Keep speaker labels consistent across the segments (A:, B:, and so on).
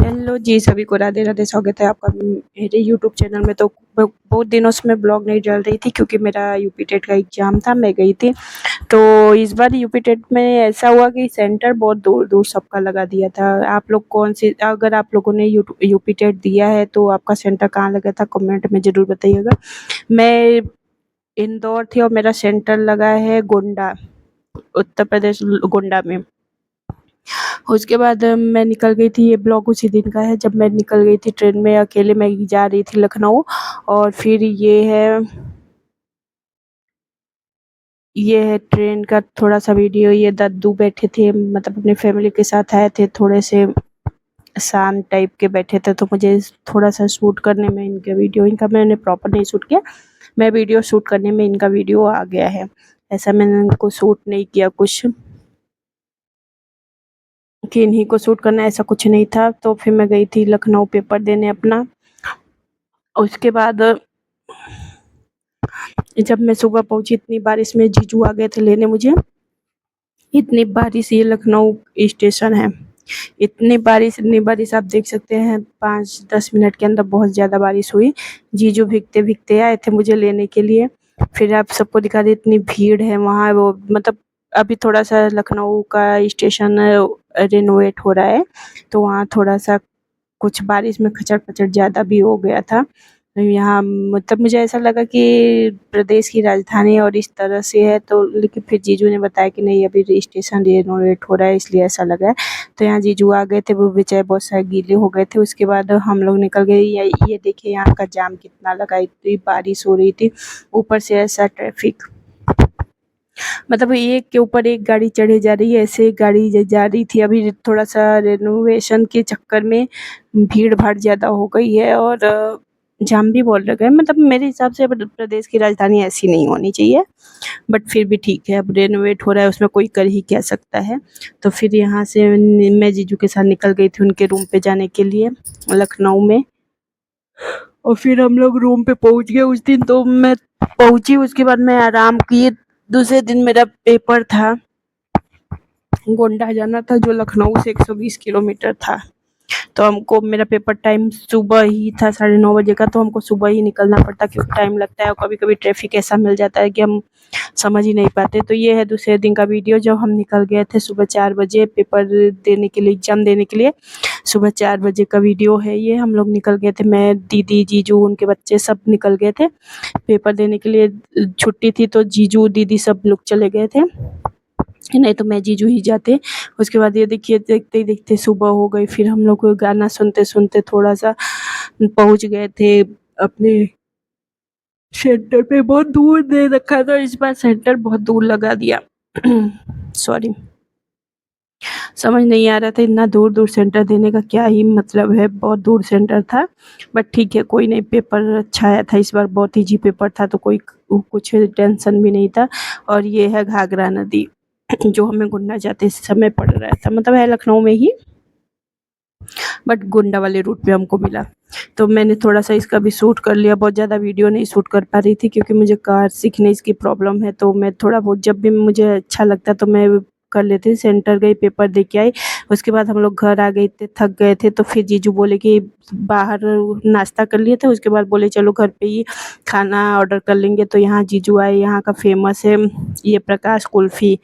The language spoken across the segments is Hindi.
A: हेलो जी, सभी को राधे राधे। स्वागत है आपका मेरे यूट्यूब चैनल में। तो बहुत दिनों से मैं ब्लॉग नहीं डाल रही थी क्योंकि मेरा यूपी टेट का एग्ज़ाम था, मैं गई थी। तो इस बार यूपी टेट में ऐसा हुआ कि सेंटर बहुत दूर दूर सबका लगा दिया था। आप लोग कौन सी, अगर आप लोगों ने यूपी टेट दिया है तो आपका सेंटर कहाँ लगा था, कमेंट में ज़रूर बताइएगा। मैं इंदौर थी और मेरा सेंटर लगा है गोंडा, उत्तर प्रदेश, गोंडा में। उसके बाद मैं निकल गई थी। ये ब्लॉग उसी दिन का है जब मैं निकल गई थी ट्रेन में, अकेले मैं जा रही थी लखनऊ। और फिर ये है ट्रेन का थोड़ा सा वीडियो। ये दादू बैठे थे, मतलब अपनी फैमिली के साथ आए थे, थोड़े से शांत टाइप के बैठे थे, तो मुझे थोड़ा सा शूट करने में इनका वीडियो, इनका मैंने प्रॉपर नहीं शूट किया, मैं वीडियो शूट करने में इनका वीडियो आ गया है। ऐसा मैंने इनको शूट नहीं किया कुछ कि इन्हीं को शूट करना, ऐसा कुछ नहीं था। तो फिर मैं गई थी लखनऊ पेपर देने अपना। उसके बाद जब मैं सुबह पहुंची, इतनी बारिश में जीजू आ गए थे लेने मुझे। इतनी बारिश, ये लखनऊ स्टेशन है, इतनी बारिश आप देख सकते हैं। 5-10 मिनट के अंदर बहुत ज़्यादा बारिश हुई। जीजू भीगते भीगते आए थे मुझे लेने के लिए। फिर आप सबको दिखा दी, इतनी भीड़ है वहाँ। वो मतलब अभी थोड़ा सा लखनऊ का स्टेशन रिनोवेट हो रहा है, तो वहाँ थोड़ा सा कुछ बारिश में खचड़ पचड़ ज़्यादा भी हो गया था। यहाँ मतलब मुझे ऐसा लगा कि प्रदेश की राजधानी और इस तरह से है, तो लेकिन फिर जीजू ने बताया कि नहीं, अभी स्टेशन रिनोवेट हो रहा है इसलिए ऐसा लगा है। तो यहाँ जीजू आ गए थे, वो बेचारे बहुत सारे गीले हो गए थे। उसके बाद हम लोग निकल गए। ये देखिए यहाँ का जाम कितना लगा, इतनी बारिश हो रही थी, ऊपर से ऐसा ट्रैफिक, मतलब एक के ऊपर एक गाड़ी चढ़े जा रही है, ऐसे एक गाड़ी जा रही थी। अभी थोड़ा सा रेनोवेशन के चक्कर में भीड़ भाड़ ज़्यादा हो गई है और जाम भी बहुत लगा है। मतलब मेरे हिसाब से प्रदेश की राजधानी ऐसी नहीं होनी चाहिए, बट फिर भी ठीक है, अब रेनोवेट हो रहा है, उसमें कोई कर ही क्या सकता है। तो फिर यहाँ से मैं जीजू के साथ निकल गई थी उनके रूम पे जाने के लिए लखनऊ में। और फिर हम लोग रूम पे पहुंच गए। उस दिन तो मैं पहुंची, उसके बाद मैं आराम किए। दूसरे दिन मेरा पेपर था, गोंडा जाना था जो लखनऊ से 120 किलोमीटर था। तो हमको, मेरा पेपर टाइम सुबह ही था, 9:30 बजे का, तो हमको सुबह ही निकलना पड़ता क्योंकि टाइम लगता है और कभी कभी ट्रैफिक ऐसा मिल जाता है कि हम समझ ही नहीं पाते। तो ये है दूसरे दिन का वीडियो, जब हम निकल गए थे सुबह 4 बजे पेपर देने के लिए, एग्जाम देने के लिए। सुबह 4 बजे का वीडियो है ये। हम लोग निकल गए थे, मैं, दीदी, जीजू, उनके बच्चे सब निकल गए थे पेपर देने के लिए। छुट्टी थी तो जीजू दीदी सब लोग चले गए थे, नहीं तो मैं जीजू ही जाते। उसके बाद ये देखिए, देखते ही देखते सुबह हो गई। फिर हम लोग को गाना सुनते सुनते थोड़ा सा पहुंच गए थे अपने सेंटर पे। बहुत दूर दे रखा था इस बार, सेंटर बहुत दूर लगा दिया। सॉरी, समझ नहीं आ रहा था इतना दूर दूर सेंटर देने का क्या ही मतलब है, बहुत दूर सेंटर था। बट ठीक है, कोई नहीं, पेपर अच्छा आया था इस बार, बहुत ईजी पेपर था, तो कोई कुछ टेंशन भी नहीं था। और ये है घाघरा नदी जो हमें गुन्ना जाते समय पड़ रहा था, मतलब है लखनऊ में ही, बट गोंडा वाले रूट पे हमको मिला। तो मैंने थोड़ा सा इसका भी शूट कर लिया, बहुत ज़्यादा वीडियो नहीं शूट कर पा रही थी क्योंकि मुझे कार सीखने इसकी प्रॉब्लम है। तो मैं थोड़ा बहुत, जब भी मुझे अच्छा लगता तो मैं कर लेती। सेंटर गई, पेपर दे के आई। उसके बाद हम लोग घर आ गए थे, थक गए थे, तो फिर जीजू बोले कि बाहर नाश्ता कर लिए थे, उसके बाद बोले चलो घर पे ही खाना ऑर्डर कर लेंगे। तो यहाँ जीजू आए, यहाँ का फेमस है ये प्रकाश कुल्फ़ी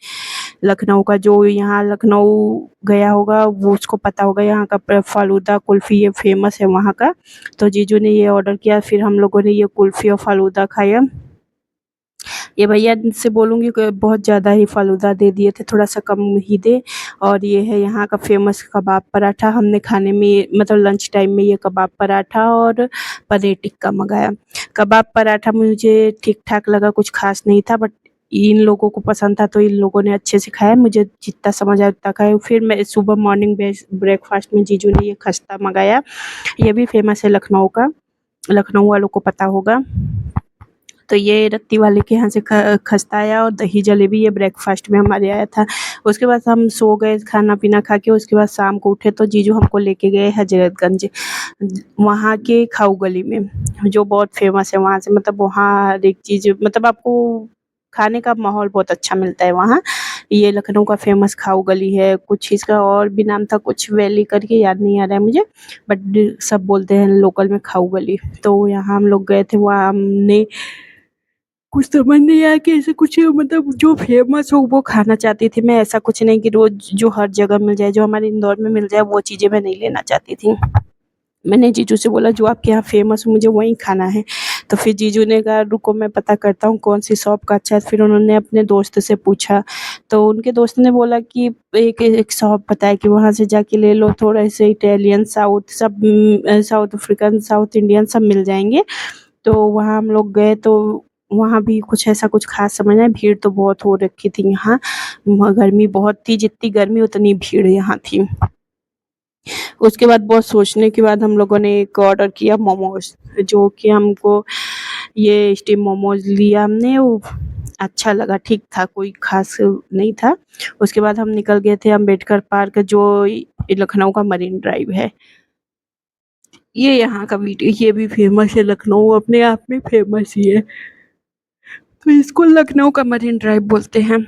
A: लखनऊ का। जो यहाँ लखनऊ गया होगा वो उसको पता होगा, यहाँ का फालूदा कुल्फ़ी ये फेमस है वहाँ का। तो जीजू ने ये ऑर्डर किया, फिर हम लोगों ने ये कुल्फ़ी और फालूदा खाया। ये भैया से बोलूँगी कि बहुत ज़्यादा ही फालूदा दे दिए थे, थोड़ा सा कम ही दे। और ये है यहाँ का फेमस कबाब पराठा, हमने खाने में मतलब लंच टाइम में ये कबाब पराठा और पनीर टिक्का मंगाया। कबाब पराठा मुझे ठीक ठाक लगा, कुछ खास नहीं था, बट इन लोगों को पसंद था तो इन लोगों ने अच्छे से खाया, मुझे जितना समझ आया उतना खाया। फिर मैं सुबह मॉर्निंग ब्रेकफास्ट में जीजू ने ये खस्ता मंगाया, ये भी फेमस है लखनऊ का, लखनऊ वालों को पता होगा। तो ये रत्ती वाले के यहाँ से खस्ता आया और दही जलेबी, ये ब्रेकफास्ट में हमारे आया था। उसके बाद हम सो गए खाना पीना खा के। उसके बाद शाम को उठे तो जीजू हमको लेके गए हजरतगंज, वहाँ के खाऊ गली में, जो बहुत फेमस है वहाँ से। मतलब वहाँ हर एक चीज़, मतलब आपको खाने का माहौल बहुत अच्छा मिलता है वहाँ। ये लखनऊ का फेमस खाऊ गली है, कुछ इसका और भी नाम था, कुछ वैली करके, याद नहीं आ रहा है मुझे, बट सब बोलते हैं लोकल में खाऊ गली। तो यहाँ हम लोग गए थे, वहाँ हमने कुछ समझ नहीं आया कि ऐसे कुछ मतलब जो फेमस हो वो खाना चाहती थी मैं, ऐसा कुछ नहीं कि रोज़ जो हर जगह मिल जाए, जो हमारे इंदौर में मिल जाए वो चीज़ें मैं नहीं लेना चाहती थी। मैंने जीजू से बोला जो आपके यहाँ फेमस हो मुझे वहीं खाना है। तो फिर जीजू ने कहा रुको मैं पता करता हूँ कौन सी शॉप का अच्छा है। फिर उन्होंने अपने दोस्त से पूछा, तो उनके दोस्त ने बोला कि एक शॉप पता है कि वहाँ से जाके ले लो, थोड़ा से इटालियन साउथ सब साउथ अफ्रीकन साउथ इंडियन सब मिल जाएंगे। तो वहाँ हम लोग गए, तो वहाँ भी कुछ ऐसा कुछ खास समझ आया, भीड़ तो बहुत हो रखी थी यहाँ, गर्मी बहुत थी, जितनी गर्मी उतनी भीड़ यहाँ थी। उसके बाद बहुत सोचने के बाद हम लोगों ने एक ऑर्डर किया मोमोज, जो कि हमको ये स्टीम मोमोज लिया हमने, वो अच्छा लगा, ठीक था, कोई खास नहीं था। उसके बाद हम निकल गए थे अम्बेडकर पार्क, जो लखनऊ का मरीन ड्राइव है। ये यहाँ का वीडियो, ये भी फेमस है, लखनऊ अपने आप में फेमस ही है, तो इसको लखनऊ का मरीन ड्राइव बोलते हैं।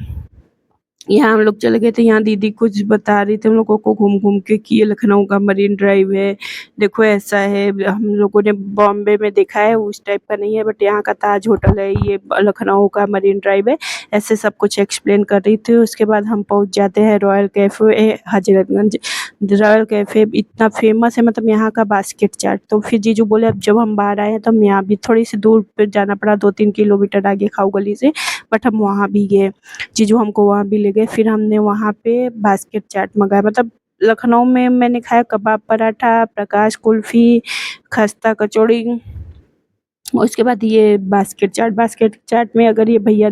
A: यहाँ हम लोग चले गए थे, यहाँ दीदी कुछ बता रही थी हम लोगों को घूम घूम के कि ये लखनऊ का मरीन ड्राइव है, देखो ऐसा है, हम लोगों ने बॉम्बे में देखा है उस टाइप का नहीं है, बट यहाँ का ताज होटल है, ये लखनऊ का मरीन ड्राइव है, ऐसे सब कुछ एक्सप्लेन कर रही थी। उसके बाद हम पहुँच जाते हैं royal cafe Hazratganj. Royal cafe इतना फेमस है, मतलब यहाँ का बास्केट चाट। तो फिर जीजू बोले अब जब हम बाहर आए हैं तो हम यहाँ भी थोड़ी सी दूर पे जाना पड़ा, 2-3 किलोमीटर आगे खाऊ गली से, बट हम वहाँ भी गए, जीजू हमको वहाँ भी ले गए। फिर हमने वहाँ पे बास्केट चाट मंगाया, मतलब लखनऊ में मैंने खाया कबाब पराठा, प्रकाश कुल्फ़ी, खस्ता कचौड़ी, उसके बाद ये बास्केट चाट में अगर ये भैया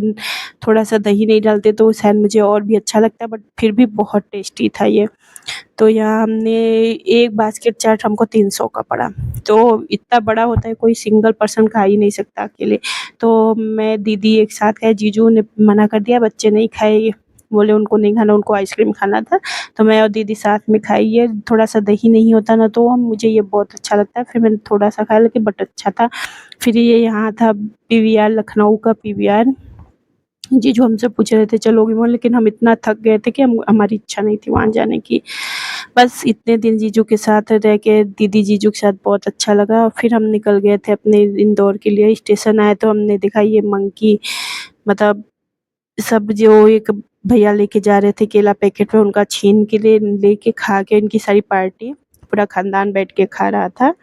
A: थोड़ा सा दही नहीं डालते तो शायद मुझे और भी अच्छा लगता, बट फिर भी बहुत टेस्टी था ये। तो यहाँ हमने एक बास्केट चाट हमको 300 का पड़ा, तो इतना बड़ा होता है कोई सिंगल पर्सन खा ही नहीं सकता अकेले। तो मैं दीदी एक साथ खाए, जीजू ने मना कर दिया, बच्चे नहीं खाए, बोले उनको नहीं खाना, उनको आइसक्रीम खाना था। तो मैं और दीदी साथ में खाई, ये थोड़ा सा दही नहीं होता ना तो मुझे ये बहुत अच्छा लगता है। फिर मैंने थोड़ा सा खाया लेकिन बट अच्छा था। फिर ये यहाँ था पीवीआर, लखनऊ का पीवीआर। जीजू हमसे पूछ रहे थे चलोगे वहाँ, लेकिन हम इतना थक गए थे कि हमारी इच्छा नहीं थी वहाँ जाने की। बस इतने दिन जीजू के साथ रह के दीदी जीजू के साथ बहुत अच्छा लगा। फिर हम निकल गए थे अपने इंदौर के लिए, स्टेशन आए तो हमने देखा ये मंकी, मतलब सब जो एक भैया लेके जा रहे थे केला पैकेट में, उनका छीन के लिए लेके खा के, इनकी सारी पार्टी पूरा खानदान बैठ के खा रहा था।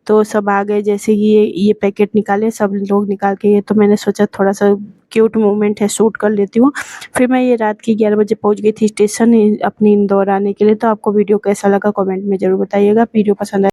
A: तो सब आ गए, जैसे ही ये पैकेट निकाले सब लोग निकाल के, ये तो मैंने सोचा थोड़ा सा क्यूट मोमेंट है, शूट कर लेती हूँ। फिर मैं ये रात के 11 बजे पहुँच गई थी स्टेशन अपनी इंदौर आने के लिए। तो आपको वीडियो कैसा लगा कमेंट में ज़रूर बताइएगा। वीडियो पसंद आए